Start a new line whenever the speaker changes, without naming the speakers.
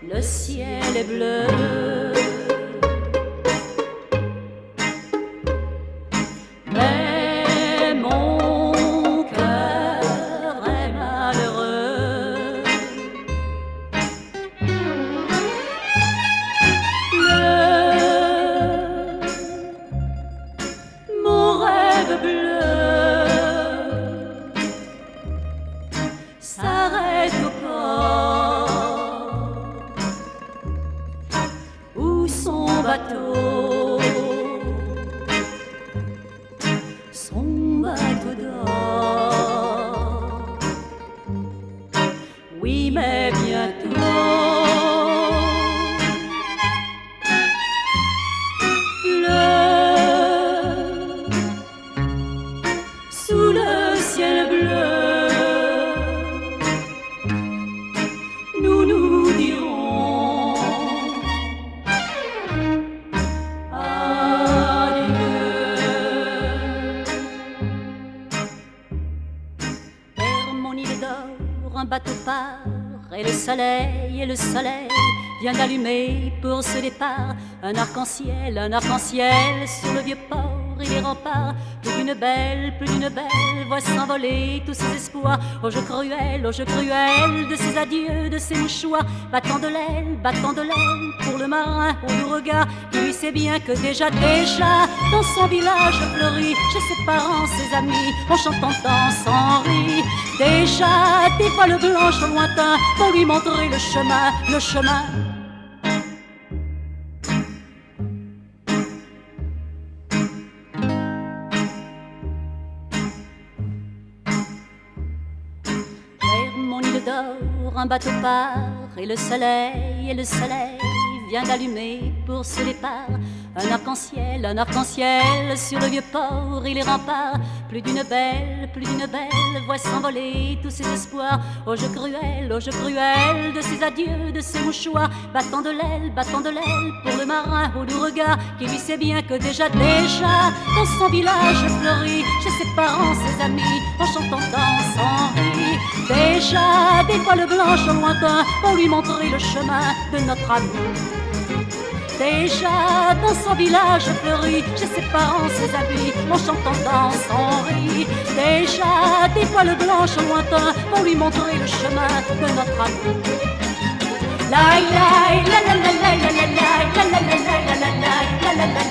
Le ciel est bleu. Mais mon cœur est malheureux. Mon rêve bleu s'arrête au port où son bateau dort. Oui, mais bientôt sous le ciel bleu, nous nous dirons adieu. Vers mon île d'or, un bateau part, et le soleil vient d'allumer pour ce départ un arc-en-ciel sur le vieux port et les remparts. Plus d'une belle voit s'envoler tous ses espoirs. Au jeu cruel de ses adieux, de ses mouchoirs. Battant de l'aile pour le marin au doux regard qui lui sait bien que déjà dans son village fleuri, chez ses parents, ses amis, on chante, on danse, on rit. Déjà des voiles blanches au lointain pour lui montrer le chemin. Mon île d'or, un bateau part, et le soleil vient d'allumer pour ce départ un arc-en-ciel sur le vieux port et les remparts. Plus d'une belle voit s'envoler tous ses espoirs. Au jeu cruel de ses adieux, de ses mouchoirs. Battant de l'aile pour le marin au doux regard qui lui sait bien que déjà dans son village fleuri, chez ses parents, ses amis, en chantant, danse, en rit. Déjà des voiles blanches au lointain pour lui montrer le chemin de notre amour. Déjà dans son village fleuri, chez ses parents, ses amis, on chante, on danse, on rit. Déjà des voiles blanches au lointain pour lui montrer le chemin de notre amour. La la la la la la la la la la la la la la la la la la la